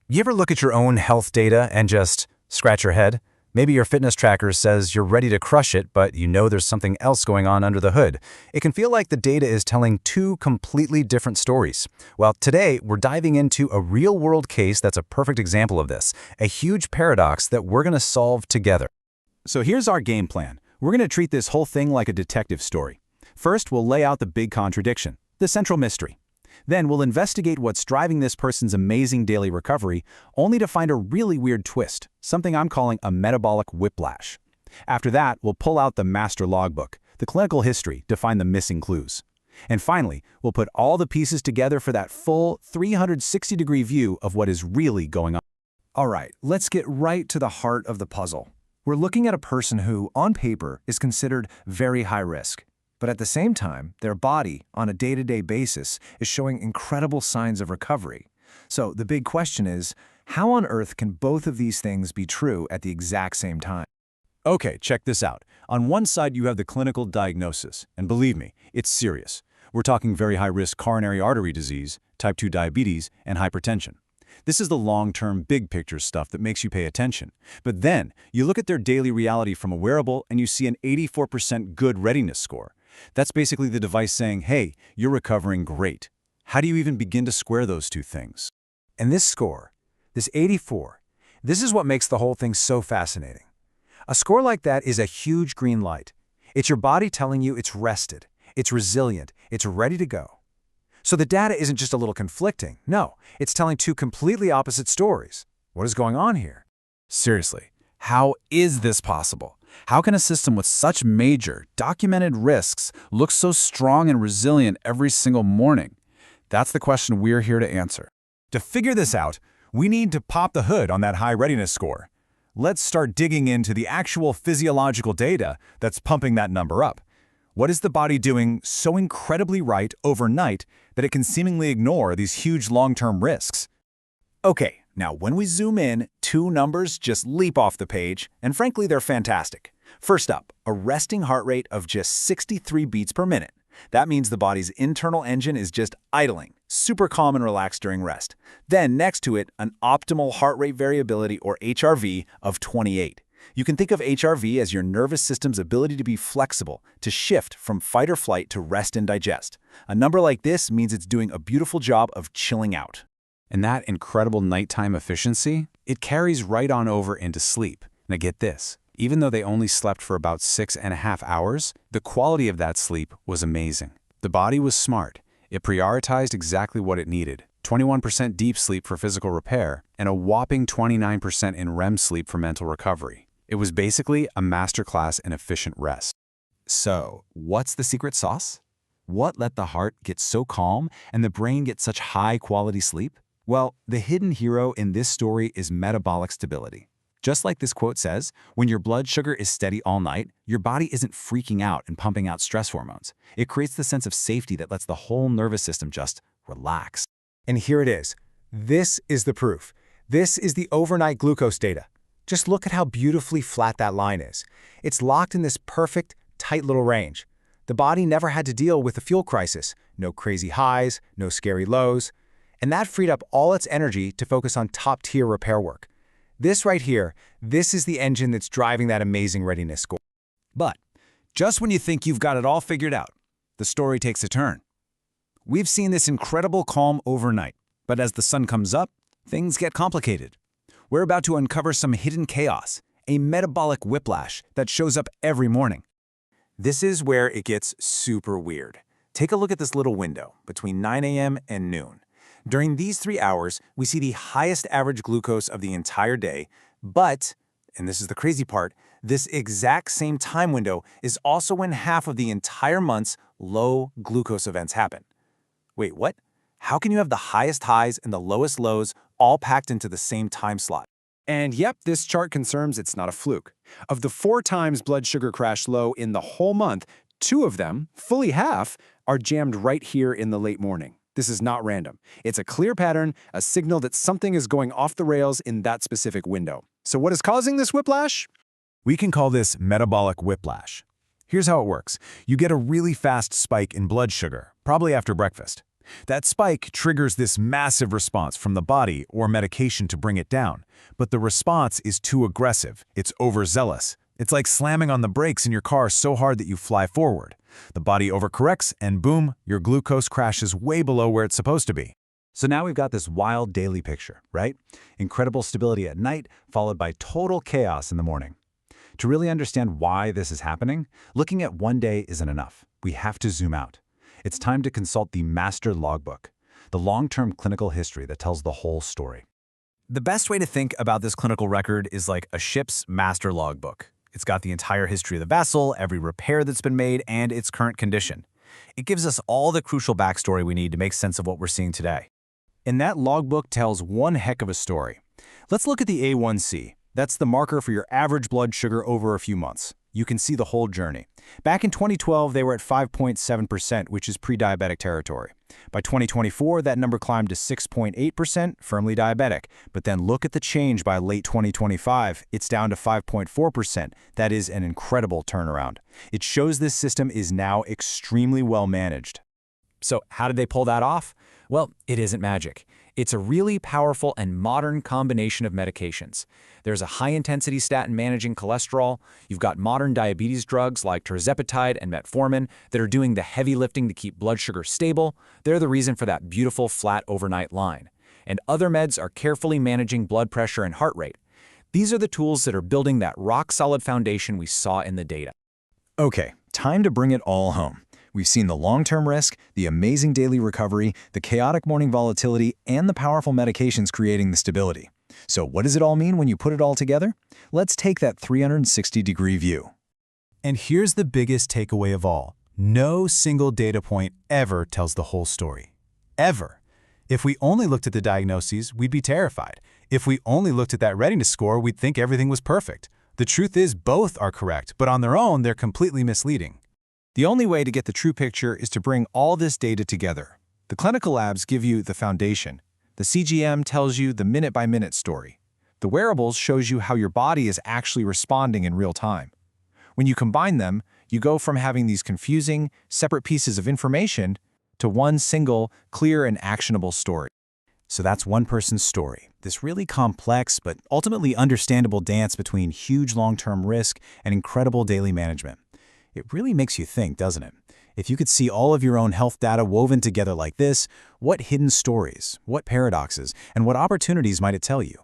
You ever look at your own health data and just scratch your head? Maybe your fitness tracker says you're ready to crush it, but you know there's something else going on under the hood. It can feel like the data is telling two completely different stories. Well, today we're diving into a real-world case that's a perfect example of this, a huge paradox that we're going to solve together. So here's our game plan. We're going to treat this whole thing like a detective story. First, we'll lay out the big contradiction, the central mystery. Then we'll investigate what's driving this person's amazing daily recovery, only to find a really weird twist, something I'm calling a metabolic whiplash. After that, we'll pull out the master logbook, the clinical history, to find the missing clues. And finally, we'll put all the pieces together for that full 360-degree view of what is really going on. All right, let's get right to the heart of the puzzle. We're looking at a person who, on paper, is considered very high risk. But at the same time, their body, on a day-to-day basis, is showing incredible signs of recovery. So the big question is, how on earth can both of these things be true at the exact same time? Okay, check this out. On one side, you have the clinical diagnosis, and believe me, it's serious. We're talking very high-risk coronary artery disease, type 2 diabetes, and hypertension. This is the long-term, big-picture stuff that makes you pay attention. But then, you look at their daily reality from a wearable, and you see an 84% good readiness score. That's basically the device saying, hey, you're recovering great. How do you even begin to square those two things? And this score, this 84, this is what makes the whole thing so fascinating. A score like that is a huge green light. It's your body telling you it's rested, it's resilient, it's ready to go. So the data isn't just a little conflicting. No, it's telling two completely opposite stories. What is going on here? Seriously, how is this possible? How can a system with such major, documented risks look so strong and resilient every single morning? That's the question we're here to answer. To figure this out, we need to pop the hood on that high readiness score. Let's start digging into the actual physiological data that's pumping that number up. What is the body doing so incredibly right overnight that it can seemingly ignore these huge long-term risks? Okay, now when we zoom in, two numbers just leap off the page, and frankly, they're fantastic. First up, a resting heart rate of just 63 beats per minute. That means the body's internal engine is just idling, super calm and relaxed during rest. Then next to it, an optimal heart rate variability, or HRV, of 28. You can think of HRV as your nervous system's ability to be flexible, to shift from fight or flight to rest and digest. A number like this means it's doing a beautiful job of chilling out. And that incredible nighttime efficiency, it carries right on over into sleep. Now get this, even though they only slept for about 6.5 hours, the quality of that sleep was amazing. The body was smart. It prioritized exactly what it needed. 21% deep sleep for physical repair, and a whopping 29% in REM sleep for mental recovery. It was basically a masterclass in efficient rest. So, what's the secret sauce? What let the heart get so calm and the brain get such high-quality sleep? Well, the hidden hero in this story is metabolic stability. Just like this quote says, when your blood sugar is steady all night, your body isn't freaking out and pumping out stress hormones. It creates the sense of safety that lets the whole nervous system just relax. And here it is. This is the proof. This is the overnight glucose data. Just look at how beautifully flat that line is. It's locked in this perfect, tight little range. The body never had to deal with a fuel crisis. No crazy highs, no scary lows. And that freed up all its energy to focus on top-tier repair work. This right here, this is the engine that's driving that amazing readiness score. But just when you think you've got it all figured out, the story takes a turn. We've seen this incredible calm overnight, but as the sun comes up, things get complicated. We're about to uncover some hidden chaos, a metabolic whiplash that shows up every morning. This is where it gets super weird. Take a look at this little window between 9 a.m. and noon. During these 3 hours, we see the highest average glucose of the entire day, but, and this is the crazy part, this exact same time window is also when half of the entire month's low glucose events happen. Wait, what? How can you have the highest highs and the lowest lows all packed into the same time slot? And yep, this chart confirms it's not a fluke. Of the 4 times blood sugar crashed low in the whole month, 2 of them, fully half, are jammed right here in the late morning. This is not random. It's a clear pattern, a signal that something is going off the rails in that specific window. So what is causing this whiplash? We can call this metabolic whiplash. Here's how it works. You get a really fast spike in blood sugar, probably after breakfast. That spike triggers this massive response from the body or medication to bring it down, but the response is too aggressive, it's overzealous. It's like slamming on the brakes in your car so hard that you fly forward. The body overcorrects and boom, your glucose crashes way below where it's supposed to be. So now we've got this wild daily picture, right? Incredible stability at night, followed by total chaos in the morning. To really understand why this is happening, looking at one day isn't enough. We have to zoom out. It's time to consult the master logbook, the long-term clinical history that tells the whole story. The best way to think about this clinical record is like a ship's master logbook. It's got the entire history of the vessel, every repair that's been made, and its current condition. It gives us all the crucial backstory we need to make sense of what we're seeing today. And that logbook tells one heck of a story. Let's look at the A1c. That's the marker for your average blood sugar over a few months. You can see the whole journey. Back in 2012, they were at 5.7%, which is pre-diabetic territory. By 2024, that number climbed to 6.8%, firmly diabetic. But then look at the change by late 2025. It's down to 5.4%. That is an incredible turnaround. It shows this system is now extremely well managed. So how did they pull that off? Well, it isn't magic. It's a really powerful and modern combination of medications. There's a high-intensity statin managing cholesterol. You've got modern diabetes drugs like tirzepatide and metformin that are doing the heavy lifting to keep blood sugar stable. They're the reason for that beautiful flat overnight line. And other meds are carefully managing blood pressure and heart rate. These are the tools that are building that rock-solid foundation we saw in the data. Okay, time to bring it all home. We've seen the long-term risk, the amazing daily recovery, the chaotic morning volatility, and the powerful medications creating the stability. So what does it all mean when you put it all together? Let's take that 360-degree view. And here's the biggest takeaway of all. No single data point ever tells the whole story. Ever. If we only looked at the diagnoses, we'd be terrified. If we only looked at that readiness score, we'd think everything was perfect. The truth is both are correct, but on their own, they're completely misleading. The only way to get the true picture is to bring all this data together. The clinical labs give you the foundation. The CGM tells you the minute-by-minute story. The wearables shows you how your body is actually responding in real time. When you combine them, you go from having these confusing, separate pieces of information to one single, clear and actionable story. So that's one person's story, this really complex but ultimately understandable dance between huge long-term risk and incredible daily management. It really makes you think, doesn't it? If you could see all of your own health data woven together like this, what hidden stories, what paradoxes, and what opportunities might it tell you?